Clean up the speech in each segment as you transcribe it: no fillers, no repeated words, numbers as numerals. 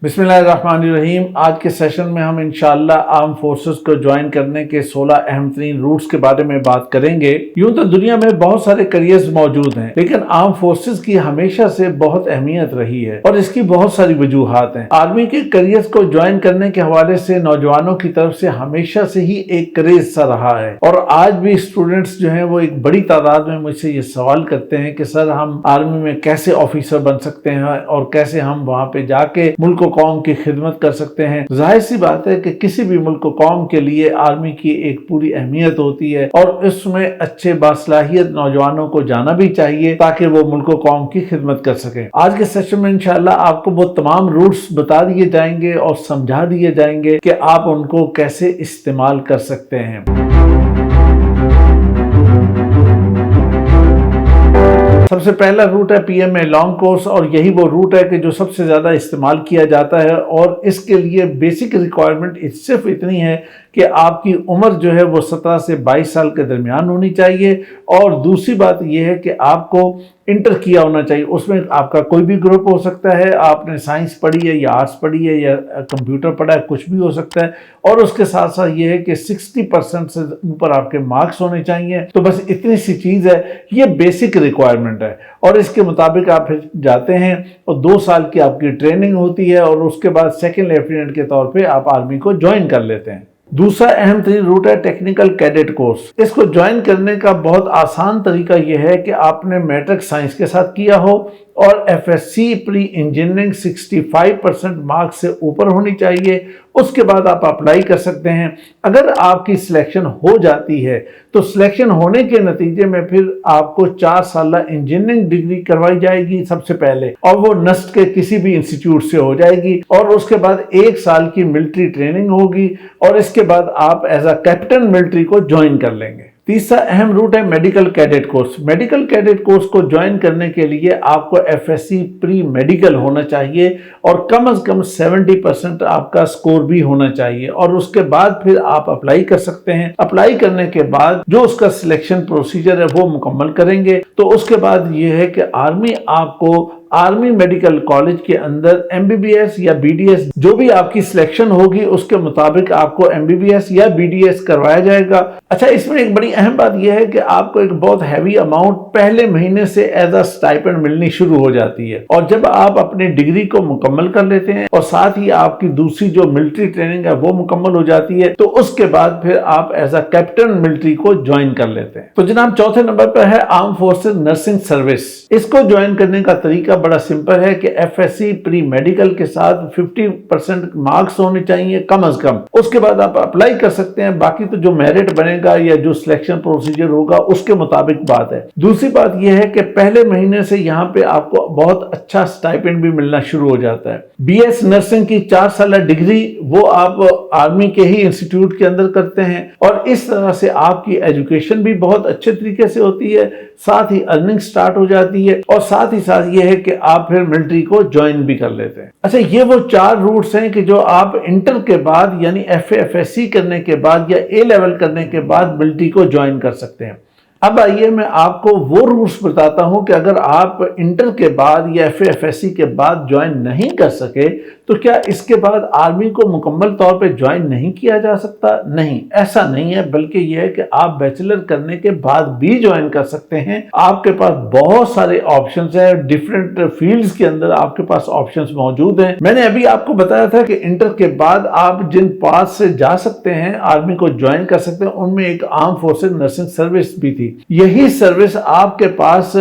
बिस्मिल्लाहिर्रहमानिर्रहीम। आज के सेशन में हम इंशाअल्लाह आर्म फोर्सेस को ज्वाइन करने के 16 अहम तरीन रूट्स के बारे में बात करेंगे। यूं तो दुनिया में बहुत सारे करियर्स मौजूद हैं, लेकिन आर्म फोर्सेस की हमेशा से बहुत अहमियत रही है और इसकी बहुत सारी वजूहात हैं। आर्मी के करियर्स को ज्वाइन करने के हवाले से नौजवानों की तरफ से हमेशा से ही एक क्रेज सा रहा है और आज भी स्टूडेंट्स जो है वो एक बड़ी तादाद में मुझसे ये सवाल करते हैं कि सर हम आर्मी में कैसे ऑफिसर बन सकते हैं और कैसे हम वहां पे जाके मुल्क कौम की खिदमत कर सकते हैं। जाहिर सी बात है कि किसी भी मुल्क कौम के लिए आर्मी की एक पूरी अहमियत होती है और इसमें अच्छे बासलाहियत नौजवानों को जाना भी चाहिए ताकि वो मुल्क कौम की खिदमत कर सके। आज के सेशन में इंशाअल्लाह आपको वो तमाम रूट्स बता दिए जाएंगे और समझा दिए जाएंगे कि आप उनको कैसे इस्तेमाल कर सकते हैं। सबसे पहला रूट है पीएमए लॉन्ग कोर्स और यही वो रूट है कि जो सबसे ज़्यादा इस्तेमाल किया जाता है और इसके लिए बेसिक रिक्वायरमेंट सिर्फ इतनी है कि आपकी उम्र जो है वो 17 से 22 साल के दरमियान होनी चाहिए और दूसरी बात यह है कि आपको इंटर किया होना चाहिए। उसमें आपका कोई भी ग्रुप हो सकता है, आपने साइंस पढ़ी है या आर्ट्स पढ़ी है या कंप्यूटर पढ़ा है, कुछ भी हो सकता है। और उसके साथ साथ ये है कि 60% से ऊपर आपके मार्क्स होने चाहिए। तो बस इतनी सी चीज़ है, ये बेसिक रिक्वायरमेंट है और इसके मुताबिक आप फिर जाते हैं और 2 साल की आपकी ट्रेनिंग होती है और उसके बाद सेकेंड लेफ्टिनेंट के तौर पर आप आर्मी को ज्वाइन कर लेते हैं। दूसरा अहम तरीन रूट है टेक्निकल कैडेट कोर्स। इसको ज्वाइन करने का बहुत आसान तरीका यह है कि आपने मैट्रिक साइंस के साथ किया हो और एफएससी प्री इंजीनियरिंग 65% मार्क्स से ऊपर होनी चाहिए। उसके बाद आप अप्लाई कर सकते हैं। अगर आपकी सिलेक्शन हो जाती है तो सिलेक्शन होने के नतीजे में फिर आपको 4 साल इंजीनियरिंग डिग्री करवाई जाएगी सबसे पहले और वो नस्ट के किसी भी इंस्टीट्यूट से हो जाएगी और उसके बाद 1 साल की मिलिट्री ट्रेनिंग होगी और इसके बाद आप एज अ कैप्टन मिलिट्री को ज्वाइन कर लेंगे। तीसरा अहम रूट है medical cadet course. Medical cadet course को ज्वाइन करने के लिए आपको एफएससी प्री मेडिकल होना चाहिए और कम से कम 70% आपका स्कोर भी होना चाहिए और उसके बाद फिर आप अप्लाई कर सकते हैं। अप्लाई करने के बाद जो उसका सिलेक्शन प्रोसीजर है वो मुकम्मल करेंगे तो उसके बाद ये है कि आर्मी आपको आर्मी मेडिकल कॉलेज के अंदर एमबीबीएस या बीडीएस जो भी आपकी सिलेक्शन होगी उसके मुताबिक आपको एमबीबीएस या बीडीएस करवाया जाएगा। अच्छा, इसमें एक बड़ी अहम बात यह है कि आपको एक बहुत हैवी अमाउंट पहले महीने से एज अ स्टाइपेंड मिलनी शुरू हो जाती है और जब आप अपनी डिग्री को मुकम्मल कर लेते हैं और साथ ही आपकी दूसरी जो मिलिट्री ट्रेनिंग है वो मुकम्मल हो जाती है तो उसके बाद फिर आप एज अ कैप्टन मिलिट्री को ज्वाइन कर लेते हैं। तो जनाब चौथे नंबर पर है आर्म फोर्सेस नर्सिंग सर्विस। इसको ज्वाइन करने का तरीका बड़ा सिंपल है कि एफएससी प्री मेडिकल के साथ 50% मार्क्स होने चाहिए कम से कम। उसके बाद आप अप्लाई कर सकते हैं। बाकी तो जो मेरिट बनेगा या जो सिलेक्शन प्रोसीजर होगा उसके मुताबिक बात है। दूसरी बात यह है कि पहले महीने से यहाँ पे आपको बहुत अच्छा स्टाइपेंड भी मिलना शुरू हो जाता है। बीएस नर्सिंग की 4 साल डिग्री वो आप आर्मी के ही इंस्टीट्यूट के अंदर करते हैं और इस तरह से आपकी एजुकेशन भी बहुत अच्छे तरीके से होती है, साथ ही अर्निंग स्टार्ट हो जाती है और साथ ही साथ ये है कि आप फिर मिलिट्री को ज्वाइन भी कर लेते हैं। अच्छा, ये वो 4 रूट्स हैं कि जो आप इंटर के बाद यानी एफएससी करने के बाद या ए लेवल करने के बाद मिलिट्री को ज्वाइन कर सकते हैं। अब आइए मैं आपको वो रूट्स बताता हूं कि अगर आप इंटर के बाद या एफएससी के बाद ज्वाइन नहीं कर सके तो क्या इसके बाद आर्मी को मुकम्मल तौर पे ज्वाइन नहीं किया जा सकता? नहीं, ऐसा नहीं है, बल्कि यह है कि आप बैचलर करने के बाद भी ज्वाइन कर सकते हैं। आपके पास बहुत सारे ऑप्शंस हैं, डिफरेंट फील्ड्स के अंदर आपके पास ऑप्शंस मौजूद हैं। मैंने अभी आपको बताया था कि इंटर के बाद आप जिन पाथ से जा सकते हैं आर्मी को ज्वाइन कर सकते हैं, उनमें एक आर्म फोर्सेस नर्सिंग सर्विस भी थी। यही सर्विस आपके पास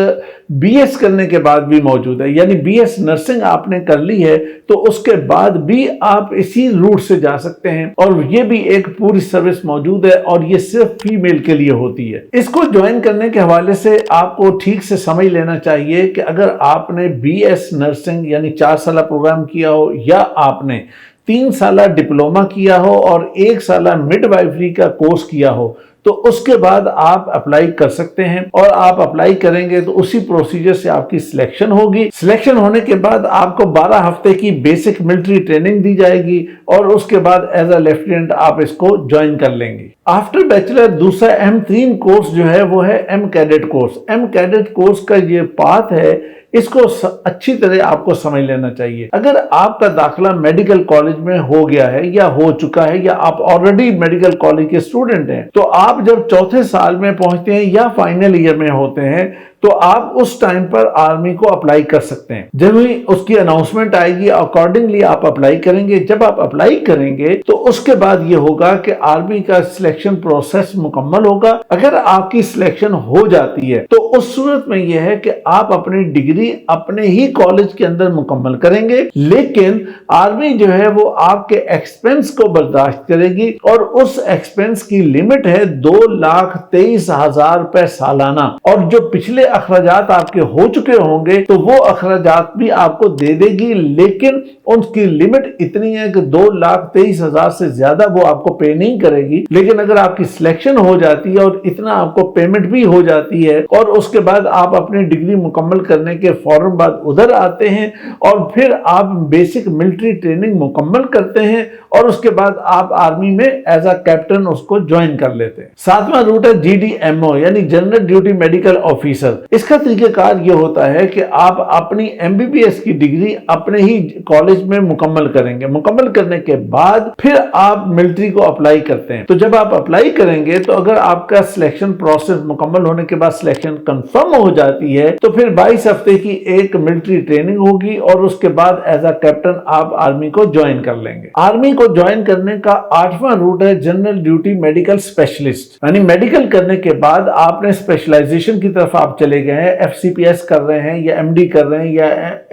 बीएस करने के बाद भी मौजूद है, यानी बीएस नर्सिंग आपने कर ली है तो उसके बाद भी आप इसी रूट से जा सकते हैं और ये भी एक पूरी सर्विस मौजूद है और ये सिर्फ फीमेल के लिए होती है। इसको ज्वाइन करने के हवाले से आपको ठीक से समझ लेना चाहिए कि अगर आपने बीएस नर्सिंग यानी 4 साल प्रोग्राम किया हो या आपने 3 साल डिप्लोमा किया हो और 1 साल मिडवाइफरी का कोर्स किया हो تو اس کے بعد آپ اپلائی کر سکتے ہیں، اور آپ اپلائی کریں گے تو اسی پروسیجر سے آپ کی سلیکشن ہوگی۔ سلیکشن ہونے کے بعد آپ کو 12 ہفتے کی بیسک ملٹری ٹریننگ دی جائے گی، اور اس کے بعد ایز اے لیفٹیننٹ آپ اس کو جوائن کر لیں گے۔ آفٹر بیچلر دوسرا اہم ترین کورس جو ہے وہ ہے M cadet course. M cadet course کا یہ پاتھ ہے، اس کو اچھی طرح آپ کو سمجھ لینا چاہیے۔ اگر آپ کا داخلہ میڈیکل کالج میں ہو گیا ہے یا ہو چکا ہے، یا آپ آلریڈی میڈیکل کالج کے اسٹوڈنٹ ہیں، تو آپ جب چوتھے سال میں پہنچتے ہیں یا فائنل ایئر میں ہوتے ہیں تو آپ اس ٹائم پر آرمی کو اپلائی کر سکتے ہیں۔ جب ہی اس کی اناؤنسمنٹ آئے گی اکارڈنگلی آپ اپلائی کریں گے۔ جب آپ اپلائی کریں گے تو اس کے بعد یہ ہوگا کہ آرمی کا سلیکشن پروسیس مکمل ہوگا۔ اگر آپ کی سلیکشن ہو جاتی ہے تو اس صورت میں یہ ہے کہ آپ اپنی ڈگری اپنے ہی کالج کے اندر مکمل کریں گے، لیکن آرمی جو ہے وہ آپ کے ایکسپنس کو برداشت کرے گی، اور اس ایکسپنس کی لمٹ ہے 2,23,000 روپے سالانہ، اور جو پچھلے اخراجات آپ کے ہو چکے ہوں گے تو وہ اخراجات بھی آپ کو دے دے گی، لیکن ان کی لمٹ اتنی ہے کہ 2,23,000 سے زیادہ وہ آپ کو پے نہیں کرے گی۔ لیکن اگر آپ کی سلیکشن ہو جاتی ہے اور اتنا آپ کو پیمنٹ بھی ہو جاتی ہے، اور اس کے بعد آپ اپنی ڈگری مکمل کرنے کے فوراً بعد ادھر آتے ہیں اور پھر آپ بیسک ملٹری ٹریننگ مکمل کرتے ہیں، اور اس کے بعد آپ آرمی میں ایز اے کیپٹن اس کو جوائن کر لیتے ہیں۔ ساتواں روٹ ہے GDMO یعنی جنرل ڈیوٹی میڈیکل آفیسر۔ اس کا طریقہ کار یہ ہوتا ہے کہ آپ اپنی MBBS کی ڈگری اپنے ہی کالج میں مکمل کریں گے۔ مکمل کرنے کے بعد پھر آپ ملٹری کو اپلائی کرتے ہیں۔ تو جب آپ اپلائی کریں گے تو اگر آپ کا سلیکشن پروسیس مکمل ہونے کے بعد سلیکشن کنفرم ہو جاتی ہے تو پھر 22 ہفتے کی ایک ملٹری ٹریننگ ہوگی، اور اس کے بعد ایز اے کیپٹن آپ آرمی کو جوائن کر لیں گے۔ آرمی کو جوائن کرنے کا 8واں روٹ ہے جنرل ڈیوٹی میڈیکل اسپیشلسٹ، یعنی میڈیکل کرنے کے بعد آپ نے اسپیشلائزیشن کی طرف آپ چلے گئے ہیں، FCPS کر رہے ہیں یا MD کر رہے ہیں یا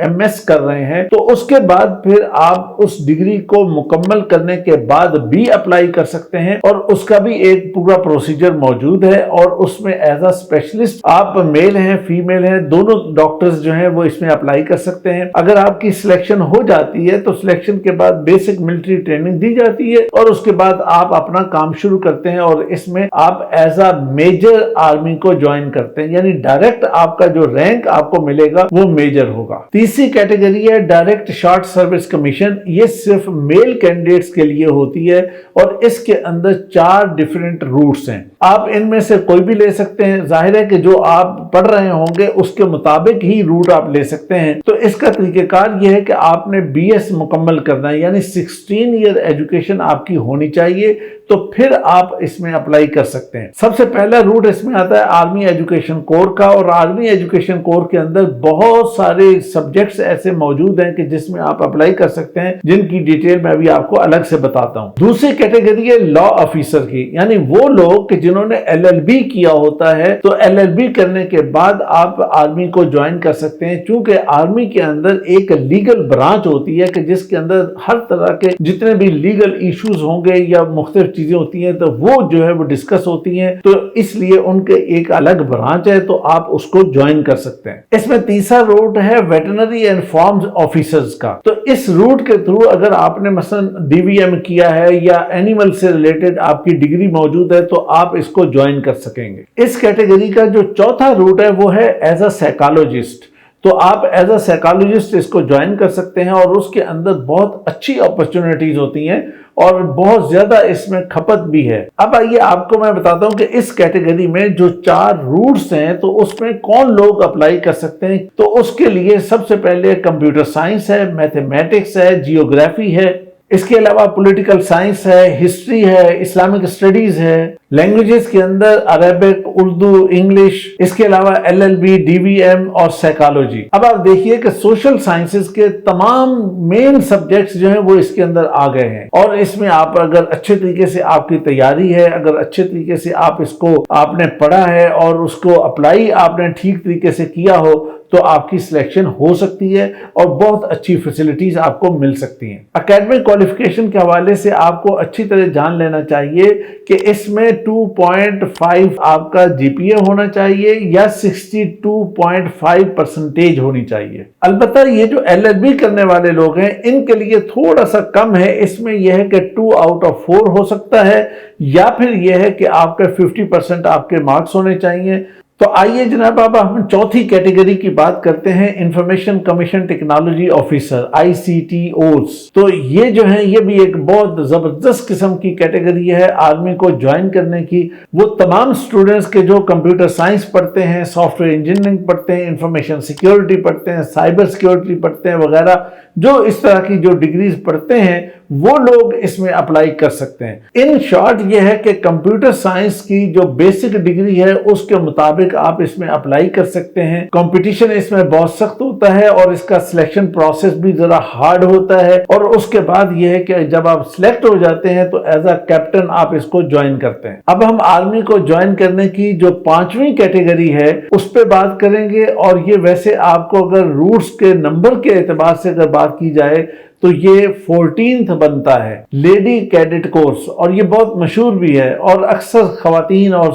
MS کر رہے ہیں، تو اس کے بعد پھر آپ اس ڈگری کو مکمل کرنے کے بعد بھی اپلائی کر سکتے ہیں، اور اس کا بھی ایک پورا پروسیجر موجود ہے، اور اس میں ایز اے اسپیشلسٹ آپ میل ہیں فیمیل ہیں دونوں ڈاکٹرز جو ہیں وہ اس میں اپلائی کر سکتے ہیں۔ اگر آپ کی سلیکشن ہو جاتی ہے تو سلیکشن کے بعد بیسک ملٹری ٹریننگ دی جاتی ہے، اور اس کے بعد آپ اپنا کام شروع کرتے ہیں، اور اس میں آپ ایز اے میجر آرمی کو جوائن کرتے ہیں، یعنی ڈائریکٹ آپ کا جو رینک آپ کو ملے گا وہ میجر ہوگا۔ تیسری کیٹیگری ہے ڈائریکٹ شارٹ سروس کمیشن۔ یہ صرف میل کینڈیڈیٹس کے لیے ہوتی ہے، اور اس کے اندر 4 ڈیفرنٹ روٹس ہیں۔ آپ ان میں سے کوئی بھی لے سکتے ہیں، ظاہر ہے کہ جو آپ پڑھ رہے ہوں گے اس کے مطابق ہی روٹ آپ لے سکتے ہیں۔ تو اس کا طریقہ کار یہ ہے کہ آپ نے BS مکمل کرنا ہے، یعنی 16 ایئر ایجوکیشن آپ کی ہونی چاہیے، تو پھر آپ اس میں اپلائی کر سکتے ہیں۔ سب سے پہلا روٹ اس میں آتا ہے آرمی ایجوکیشن کور کا، اور آرمی ایجوکیشن کور کے اندر بہت سارے سبجیکٹس ایسے موجود ہیں کہ جس میں آپ اپلائی کر سکتے ہیں، جن کی ڈیٹیل میں ابھی آپ کو الگ سے بتاتا ہوں۔ دوسری کیٹیگری ہے لا آفیسر کی، یعنی وہ لوگ کہ جنہوں نے LLB کیا ہوتا ہے، تو LLB کرنے کے بعد آپ آرمی کو جوائن کر سکتے ہیں، چونکہ آرمی کے اندر ایک لیگل برانچ ہوتی ہے کہ جس کے اندر ہر طرح کے جتنے بھی لیگل ایشوز ہوں گے یا مختلف چیزیں ہوتی ہیں تو وہ جو ہے وہ ڈسکس ہوتی ہیں، تو اس لیے ان کے ایک الگ برانچ ہے، تو آپ اس کو جوائن کر سکتے ہیں۔ اس میں تیسرا روٹ ہے ویٹرنری اینڈ فارمز آفیسرز کا۔ تو اس روٹ کے تھرو اگر آپ نے مثلا DVM کیا ہے یا اینیمل سے ریلیٹڈ آپ کی ڈگری موجود ہے تو آپ اس کو جوائن کر سکیں گے۔ اس کیٹیگری کا جو چوتھا روٹ ہے وہ ہے ایز اے سائیکالوجسٹ۔ تو آپ ایز اے سائیکالوجسٹ اس کو جوائن کر سکتے ہیں، اور اس کے اندر بہت اچھی اپرچونٹیز ہوتی ہیں اور بہت زیادہ اس میں کھپت بھی ہے۔ اب آئیے آپ کو میں بتاتا ہوں کہ اس کیٹیگری میں جو 4 روٹس ہیں تو اس میں کون لوگ اپلائی کر سکتے ہیں۔ تو اس کے لیے سب سے پہلے کمپیوٹر سائنس ہے، میتھمیٹکس ہے، جیوگرافی ہے، اس کے علاوہ پولیٹیکل سائنس ہے، ہسٹری ہے، اسلامک اسٹڈیز ہے، لینگویجز کے اندر عربک، اردو، انگلش، اس کے علاوہ LLB، DVM اور سائیکالوجی۔ اب آپ دیکھیے کہ سوشل سائنسز کے تمام مین سبجیکٹس جو ہیں وہ اس کے اندر آ گئے ہیں، اور اس میں آپ اگر اچھے طریقے سے آپ کی تیاری ہے، اگر اچھے طریقے سے آپ نے پڑھا ہے اور اس کو اپلائی آپ نے ٹھیک طریقے سے کیا ہو تو آپ کی سلیکشن ہو سکتی ہے، اور بہت اچھی فیسلٹیز آپ کو مل سکتی ہیں۔ اکیڈمک کوالیفیکیشن کے حوالے سے آپ کو اچھی طرح جان لینا چاہیے کہ اس میں 62.5 आपका जीपीए होना चाहिए या 62.5% होनी चाहिए। अलबत्ता ये जो एलएलबी करने वाले लोग हैं इनके लिए थोड़ा सा कम है, इसमें यह है कि 2 आउट ऑफ 4 हो सकता है, या फिर यह है कि आपके 50% आपके मार्क्स होने चाहिए। तो आइए जनाब अब हम चौथी कैटेगरी की बात करते हैं, information commission technology officer, ICTOs। तो ये जो है ये भी एक बहुत जबरदस्त किस्म की कैटेगरी है आर्मी को ज्वाइन करने की। वो तमाम स्टूडेंट्स के जो कंप्यूटर साइंस पढ़ते हैं, सॉफ्टवेयर इंजीनियरिंग पढ़ते हैं, इंफॉर्मेशन सिक्योरिटी पढ़ते हैं, साइबर सिक्योरिटी पढ़ते हैं वगैरह, जो इस तरह की जो डिग्रीज पढ़ते हैं वो लोग इसमें अप्लाई कर सकते हैं। इन शॉर्ट ये है कि कंप्यूटर साइंस की जो बेसिक डिग्री है उसके मुताबिक आप इसमें अप्लाई कर सकते हैं। कंपटीशन इसमें बहुत सख्त होता है और इसका सिलेक्शन प्रोसेस भी जरा हार्ड होता है, और उसके बाद यह है कि जब आप सिलेक्ट हो जाते हैं तो एज अ कैप्टन आप इसको ज्वाइन करते हैं। अब हम आर्मी को ज्वाइन करने की जो 5वीं कैटेगरी है उस पर बात करेंगे, और ये वैसे आपको अगर रूट्स के नंबर के एतबार से अगर बात की जाए तो ये 14th बनता है, लेडी कैडेट कोर्स, और ये बहुत मशहूर भी है। और अक्सर खवातीन और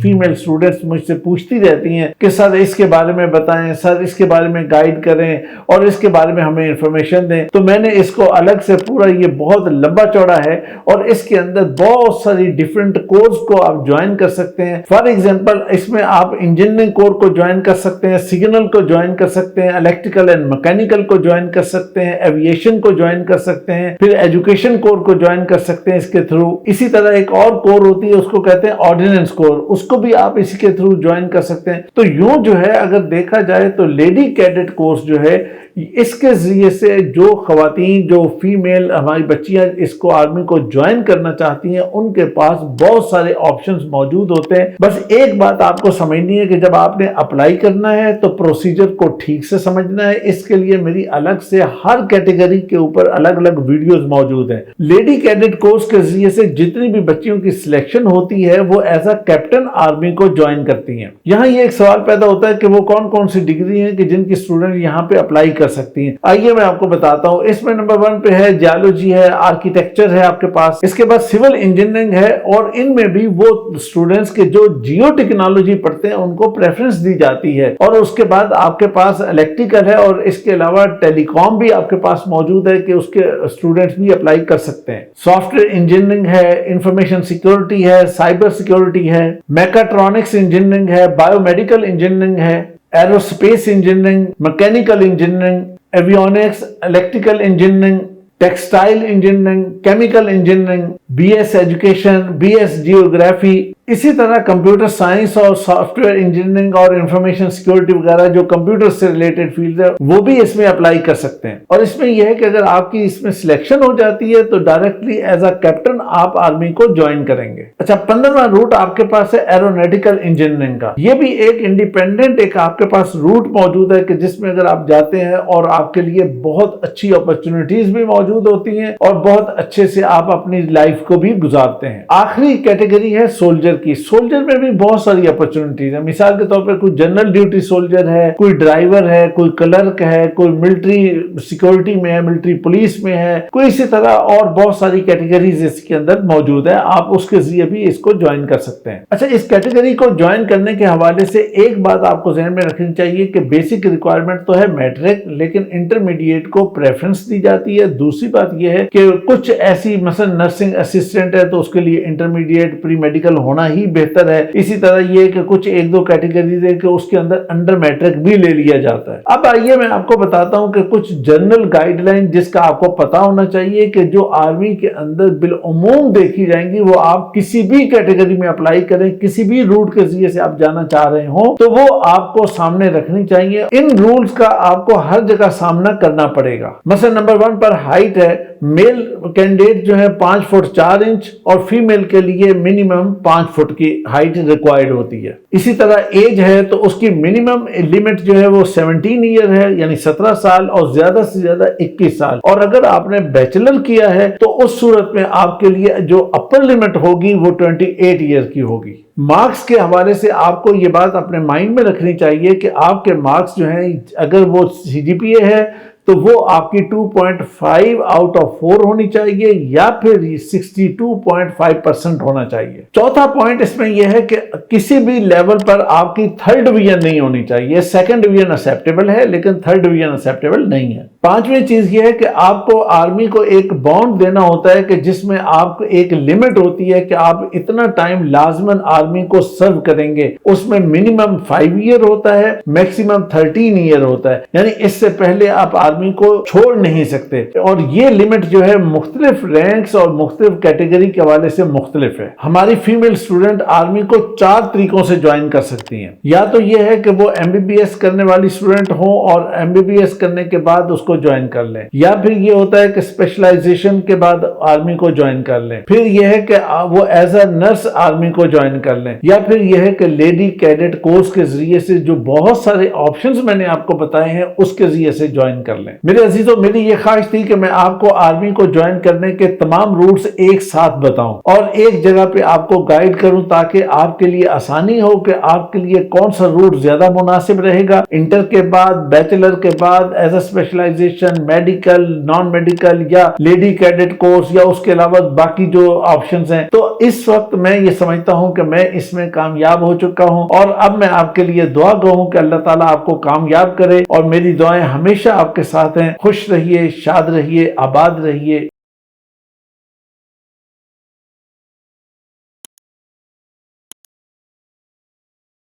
फीमेल स्टूडेंट्स मुझसे पूछती रहती हैं कि सर इसके बारे में बताएं, सर इसके बारे में गाइड करें और इसके बारे में हमें इंफॉर्मेशन दें। तो मैंने इसको अलग से पूरा, ये बहुत लंबा चौड़ा है और इसके अंदर बहुत सारी डिफरेंट कोर्स को आप ज्वाइन कर सकते हैं। फॉर एग्जाम्पल इसमें आप इंजीनियरिंग कोर को ज्वाइन कर सकते हैं, सिग्नल को ज्वाइन कर सकते हैं, इलेक्ट्रिकल एंड मैकेनिकल को ज्वाइन कर सकते हैं, एविएशन को ज्वाइन कर सकते हैं, फिर एजुकेशन कोर को ज्वाइन कर सकते हैं इसके थ्रू। इसी तरह एक और कोर होती है उसको कहते हैं ऑर्डिनेंस कोर, उसको भी आप इसी के थ्रू ज्वाइन कर सकते हैं। तो यूं जो है अगर देखा जाए तो लेडी कैडेट कोर्स जो है इसके जरिए से जो खवातीन, जो फीमेल हमारी बच्चियां इसको आर्मी को ज्वाइन करना चाहती हैं उनके पास बहुत सारे ऑप्शंस मौजूद होते हैं। बस एक बात आपको समझनी है कि जब आपने अप्लाई करना है तो प्रोसीजर को ठीक से समझना है। इसके लिए मेरी अलग से हर कैटेगरी के ऊपर अलग अलग वीडियोस मौजूद हैं। लेडी कैडेट कोर्स के जरिए से जितनी भी बच्चियों की सिलेक्शन होती है वो एज अ कैप्टन आर्मी को ज्वाइन करती हैं। यहाँ ये एक सवाल पैदा होता है कि वो कौन कौन सी डिग्री है कि जिनकी स्टूडेंट यहाँ पे अप्लाई कर सकती हैं। आइए मैं आपको बताता हूँ। इसमें नंबर 1 पे है जियोलॉजी है, आर्किटेक्चर है आपके पास, इसके बाद सिविल इंजीनियरिंग है, और इनमें भी वो स्टूडेंट्स के जो जियो टेक्नोलॉजी पढ़ते हैं उनको प्रेफरेंस दी जाती है। और उसके बाद आपके पास इलेक्ट्रिकल है, और इसके अलावा टेलीकॉम भी आपके पास मौजूद है कि उसके स्टूडेंट्स भी अप्लाई कर सकते हैं। सॉफ्टवेयर इंजीनियरिंग है, इंफॉर्मेशन सिक्योरिटी है, साइबर सिक्योरिटी है, मैकाट्रॉनिक्स इंजीनियरिंग है, बायोमेडिकल इंजीनियरिंग है, aerospace engineering, mechanical engineering, avionics, electrical engineering, textile engineering, chemical engineering, BS education, BS geography, इसी तरह कंप्यूटर साइंस और सॉफ्टवेयर इंजीनियरिंग और इंफॉर्मेशन सिक्योरिटी वगैरह जो कंप्यूटर से रिलेटेड फील्ड है वो भी इसमें अप्लाई कर सकते हैं। और इसमें यह है कि अगर आपकी इसमें सिलेक्शन हो जाती है तो डायरेक्टली एज अ कैप्टन आप आर्मी को ज्वाइन करेंगे। अच्छा, 15वां रूट आपके पास है एरोनॉटिकल इंजीनियरिंग का। ये भी एक इंडिपेंडेंट एक आपके पास रूट मौजूद है कि जिसमें अगर आप जाते हैं और आपके लिए बहुत अच्छी अपॉर्चुनिटीज भी मौजूद होती हैं और बहुत अच्छे से आप अपनी लाइफ को भी गुजारते हैं। आखिरी कैटेगरी है सोल्जर की। सोल्जर में भी बहुत सारी अपॉर्चुनिटीज है। मिसाल के तौर पर कोई जनरल ड्यूटी सोल्जर है, कोई ड्राइवर है, कोई क्लर्क है, कोई मिलिट्री सिक्योरिटी में है, मिलिट्री पुलिस में है, कोई इसी तरह और बहुत सारी कैटेगरीज इसके अंदर मौजूद है। आप उसके जरिए भी इसको ज्वाइन कर सकते हैं। अच्छा, इस कैटेगरी को ज्वाइन करने के हवाले से एक बात आपको ध्यान में रखनी चाहिए कि बेसिक रिक्वायरमेंट तो है मैट्रिक, लेकिन इंटरमीडिएट को प्रेफरेंस दी जाती है। दूसरी बात यह है कि कुछ ऐसी मसलन नर्सिंग असिस्टेंट है तो उसके लिए इंटरमीडिएट प्री मेडिकल होना ही बेहतर है। इसी तरह ये कि कुछ एक दो कैटेगरीज है कि उसके अंदर अंडर मैट्रिक भी ले लिया जाता है। अब आइए मैं आपको बताता हूं कि कुछ जनरल गाइडलाइन जिसका आपको पता होना चाहिए कि जो आर्मी के अंदर बिलउमूम देखी जाएंगी, वो आप किसी भी कैटेगरी में अप्लाई करें, किसी भी रूट के जरिए से आप जाना चाह रहे हो तो वो आपको सामने रखनी चाहिए। इन रूल्स का आपको हर जगह सामना करना पड़ेगा। मसलन नंबर 1 पर हाइट है। मेल कैंडिडेट जो है 5 फुट 4 इंच और फीमेल के लिए मिनिमम 5 फुट की हाइट रिक्वायर्ड होती है। इसी तरह एज है तो उसकी मिनिमम लिमिट जो है वो 17 ईयर है, यानी 17 साल, और ज्यादा से ज्यादा 21 साल। और अगर आपने बैचलर किया है तो उस सूरत में आपके लिए जो अपर लिमिट होगी वो 28 ईयर की होगी। मार्क्स के हवाले से आपको ये बात अपने माइंड में रखनी चाहिए कि आपके मार्क्स जो हैं, अगर वो CGPA है تو وہ آپ کی 2.5 آؤٹ آف 4 ہونی چاہیے یا پھر 62.5% ہونا چاہیے۔ چوتھا پوائنٹ اس میں یہ ہے کہ کسی بھی لیول پر آپ کی تھرڈ ڈویژن نہیں ہونی چاہیے۔ سیکنڈ ڈویژن ایکسیپٹیبل ہے لیکن تھرڈ ڈویژن ایکسیپٹیبل نہیں ہے۔ پانچویں چیز یہ ہے کہ آپ کو آرمی کو ایک بانڈ دینا ہوتا ہے کہ جس میں آپ کو ایک لمٹ ہوتی ہے کہ آپ اتنا ٹائم لازماً آرمی کو سرو کریں گے، اس میں منیمم 5 ایئر ہوتا ہے، میکسیمم 13 ایئر ہوتا ہے، یعنی اس سے پہلے آپ آرمی کو چھوڑ نہیں سکتے۔ اور یہ لمٹ جو ہے مختلف رینکس اور مختلف کیٹیگری کے حوالے سے مختلف ہے۔ ہماری فیمیل اسٹوڈنٹ آرمی کو 4 طریقوں سے جوائن کر سکتی ہیں۔ یا تو یہ ہے کہ وہ MBBS کرنے والی اسٹوڈنٹ ہوں اور MBBS کرنے کے بعد اس کو جوائن کر لیں، یا پھر یہ ہوتا ہے کہ اسپیشلائزیشن کے بعد آرمی کو جوائن کر لیں، پھر یہ ہے کہ وہ ایز اے نرس آرمی کو جوائن کر لیں، یا پھر یہ ہے کہ لیڈی کیڈٹ کورس کے ذریعے سے جو بہت سارے آپشنز میں نے آپ کو بتائے ہیں اس کے ذریعے سے جوائن کر لیں۔ میرے عزیزوں، میری یہ خواہش تھی کہ میں آپ کو آرمی کو جوائن کرنے کے تمام روٹس ایک ساتھ بتاؤں اور ایک جگہ پہ آپ کو گائیڈ کروں تاکہ آپ کے لیے آسانی ہو کہ آپ کے لیے کون سا روٹ زیادہ مناسب رہے گا۔ انٹر کے بعد، بیچلر کے بعد as a specialisation, medical, non medical یا لیڈی کیڈٹ کورس یا اس کے علاوہ باقی جو آپشنز ہیں، تو اس وقت میں یہ سمجھتا ہوں کہ میں اس میں کامیاب ہو چکا ہوں اور اب میں آپ کے لیے دعا گو ہوں کہ اللہ تعالیٰ آپ کو کامیاب کرے، اور میری دعائیں ہمیشہ آپ کے ساتھ ہیں۔ خوش رہیے، شاد رہیے، آباد رہیے۔